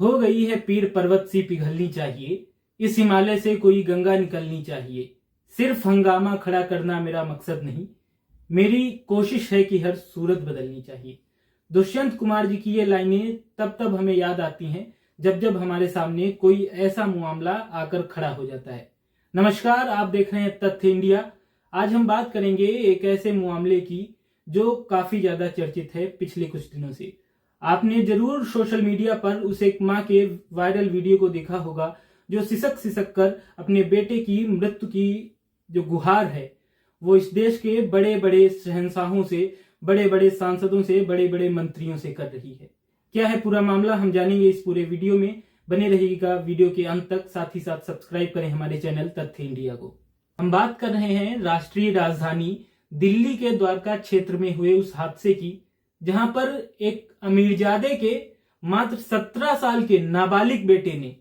हो गई है पीर पर्वत सी पिघलनी चाहिए, इस हिमालय से कोई गंगा निकलनी चाहिए। सिर्फ हंगामा खड़ा करना मेरा मकसद नहीं, मेरी कोशिश है कि हर सूरत बदलनी चाहिए। दुष्यंत कुमार जी की ये लाइनें तब तब हमें याद आती हैं जब जब हमारे सामने कोई ऐसा मामला आकर खड़ा हो जाता है। नमस्कार, आप देख रहे हैं तथ्य इंडिया। आज हम बात करेंगे एक ऐसे मामले की जो काफी ज्यादा चर्चित है पिछले कुछ दिनों से। आपने जरूर सोशल मीडिया पर उस एक माँ के वायरल वीडियो को देखा होगा जो सिसक सिसक कर अपने बेटे की मृत्यु की जो गुहार है वो इस देश के बड़े बड़े शहंशाहों से, बड़े बड़े सांसदों से, बड़े बड़े मंत्रियों से कर रही है। क्या है पूरा मामला, हम जानेंगे इस पूरे वीडियो में। बने रहिएगा वीडियो के अंत तक, साथ ही साथ सब्सक्राइब करें हमारे चैनल तथ्य इंडिया को। हम बात कर रहे हैं राष्ट्रीय राजधानी दिल्ली के द्वारका क्षेत्र में हुए उस हादसे की, जहां पर एक अमीरजादे के मात्र 17 साल के नाबालिग बेटे ने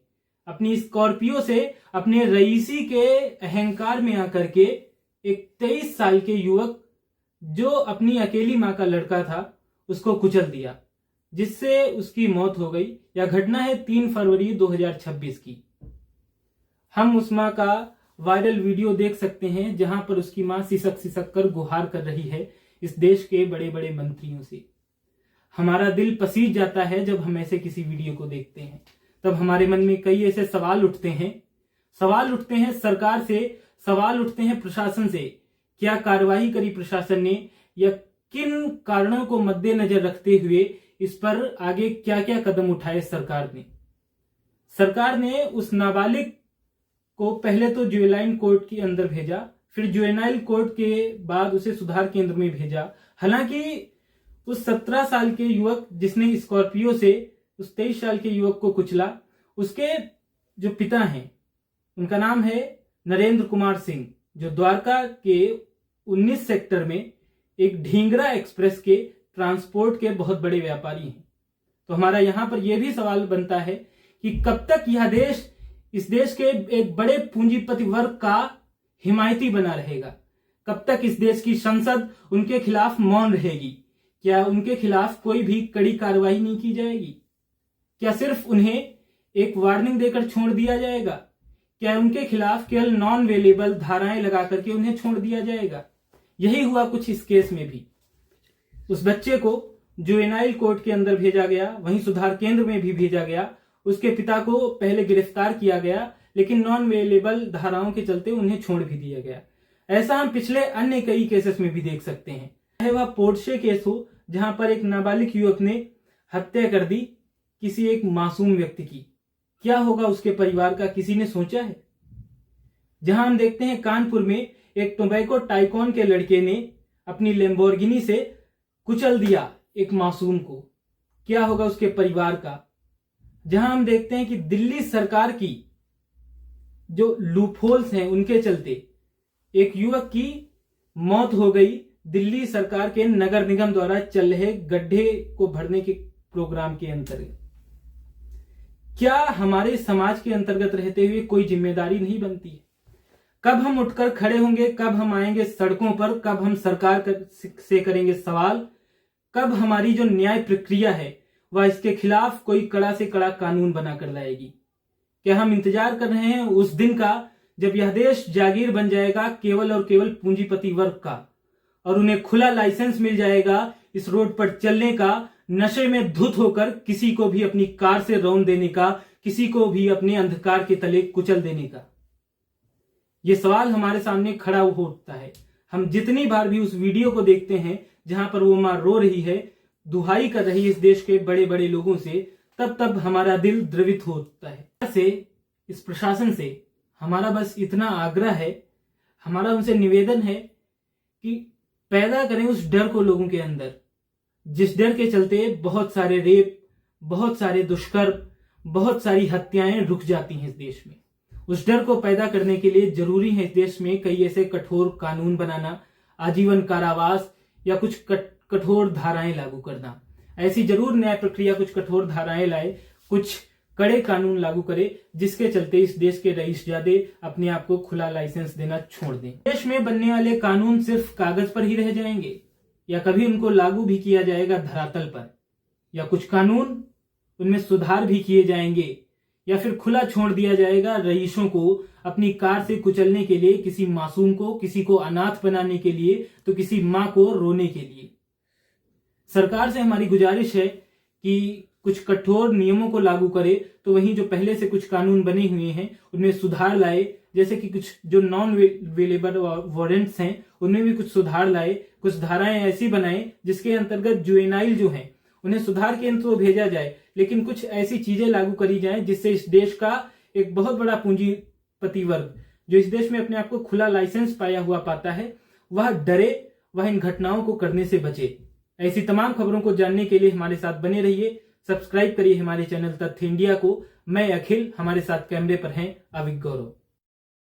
अपनी स्कॉर्पियो से अपने रईसी के अहंकार में आकर के एक 23 साल के युवक जो अपनी अकेली मां का लड़का था उसको कुचल दिया, जिससे उसकी मौत हो गई। यह घटना है 3 फरवरी 2026 की। हम उस मां का वायरल वीडियो देख सकते हैं जहां पर उसकी मां सिसक सिसक कर गुहार कर रही है इस देश के बड़े बड़े मंत्रियों से। हमारा दिल पसीज जाता है जब हम ऐसे किसी वीडियो को देखते हैं। तब हमारे मन में कई ऐसे सवाल उठते हैं सरकार से, सवाल उठते हैं प्रशासन से। क्या कार्रवाई करी प्रशासन ने, या किन कारणों को मद्देनजर रखते हुए इस पर आगे क्या क्या कदम उठाए सरकार ने उस नाबालिग को पहले तो जुवेनाइल कोर्ट के अंदर भेजा, फिर जुवेनाइल कोर्ट के बाद उसे सुधार केंद्र में भेजा। हालांकि उस 17 साल के युवक जिसने स्कॉर्पियो से उस 23 साल के युवक को कुचला, उसके जो पिता हैं उनका नाम है नरेंद्र कुमार सिंह, जो द्वारका के 19 सेक्टर में एक ढींगरा एक्सप्रेस के ट्रांसपोर्ट के बहुत बड़े व्यापारी हैं। तो हमारा यहां पर यह भी सवाल बनता है कि कब तक यह देश इस देश के एक बड़े पूंजीपति वर्ग का हिमायती बना रहेगा? कब तक इस देश की संसद उनके खिलाफ मौन रहेगी? क्या उनके खिलाफ कोई भी कड़ी कार्रवाई नहीं की जाएगी? क्या सिर्फ उन्हें एक वार्निंग देकर छोड़ दिया जाएगा? क्या उनके खिलाफ केवल नॉन वेलेबल धाराएं लगा करके उन्हें छोड़ दिया जाएगा? यही हुआ कुछ इस केस में भी। उस बच्चे को जुवेनाइल कोर्ट के अंदर भेजा गया, वहीं सुधार केंद्र में भी भेजा गया। उसके पिता को पहले गिरफ्तार किया गया, लेकिन नॉन वेलेबल धाराओं के चलते उन्हें छोड़ भी दिया गया। ऐसा हम पिछले अन्य कई केसेस में भी देख सकते हैं। चाहे वह पोर्शे केस हो, जहां पर एक नाबालिग युवक ने हत्या कर दी किसी एक मासूम व्यक्ति की। क्या होगा उसके परिवार का, किसी ने सोचा है? जहां हम देखते हैं कानपुर में एक टोबैको टाइकॉन के लड़के ने अपनी लैम्बोर्गिनी से कुचल दिया एक मासूम को। क्या होगा उसके परिवार का? जहां हम देखते हैं कि दिल्ली सरकार की जो लूपहोल्स हैं उनके चलते एक युवक की मौत हो गई दिल्ली सरकार के नगर निगम द्वारा चल रहे गड्ढे को भरने के प्रोग्राम के अंतर्गत। क्या हमारे समाज के अंतर्गत रहते हुए कोई जिम्मेदारी नहीं बनती है? कब हम उठकर खड़े होंगे? कब हम आएंगे सड़कों पर? कब हम सरकार से करेंगे सवाल? कब हमारी जो न्याय प्रक्रिया है वह इसके खिलाफ कोई कड़ा से कड़ा कानून बनाकर लाएगी? क्या हम इंतजार कर रहे हैं उस दिन का जब यह देश जागीर बन जाएगा केवल और केवल पूंजीपति वर्ग का, और उन्हें खुला लाइसेंस मिल जाएगा इस रोड पर चलने का, नशे में धुत होकर किसी को भी अपनी कार से रौंद देने का, किसी को भी अपने अंधकार के तले कुचल देने का? यह सवाल हमारे सामने खड़ा होता है। हम जितनी बार भी उस वीडियो को देखते हैं जहां पर वो मां रो रही है, दुहाई कर रही है इस देश के बड़े बड़े लोगों से, तब हमारा दिल द्रवित होता है। इस प्रशासन से हमारा बस इतना आग्रह है, हमारा उनसे निवेदन है कि पैदा करें उस डर को लोगों के अंदर, जिस डर के चलते बहुत सारे रेप, बहुत सारे दुष्कर्म, बहुत सारी हत्याएं रुक जाती हैं इस देश में। उस डर को पैदा करने के लिए जरूरी है इस देश में कई ऐसे कठोर कानून बनाना, आजीवन कारावास या कुछ कठोर धाराएं लागू करना। ऐसी जरूर न्याय प्रक्रिया कुछ कठोर धाराएं लाए, कुछ कड़े कानून लागू करे, जिसके चलते इस देश के रईसजादे अपने आप को खुला लाइसेंस देना छोड़ दें। देश में बनने वाले कानून सिर्फ कागज पर ही रह जाएंगे, या कभी उनको लागू भी किया जाएगा धरातल पर, या कुछ कानून उनमें सुधार भी किए जाएंगे, या फिर खुला छोड़ दिया जाएगा रईसों को अपनी कार से कुचलने के लिए, किसी मासूम को, किसी को अनाथ बनाने के लिए, तो किसी मां को रोने के लिए। सरकार से हमारी गुजारिश है कि कुछ कठोर नियमों को लागू करे, तो वहीं जो पहले से कुछ कानून बने हुए हैं उनमें सुधार लाए, जैसे कि कुछ जो नॉन अवेलेबल वारंट्स हैं उनमें भी कुछ सुधार लाए, कुछ धाराएं ऐसी बनाए जिसके अंतर्गत जुवेनाइल जो हैं उन्हें सुधार केंद्र तो भेजा जाए, लेकिन कुछ ऐसी चीजें लागू करी जाएं जिससे इस देश का एक बहुत बड़ा पूंजीपति वर्ग जो इस देश में अपने आप को खुला लाइसेंस पाया हुआ पाता है, वह डरे, वह इन घटनाओं को करने से बचे। ऐसी तमाम खबरों को जानने के लिए हमारे साथ बने रहिए, सब्सक्राइब करिए हमारे चैनल तथ्य इंडिया को। मैं अखिल, हमारे साथ कैमरे पर हैं अविक गौरव।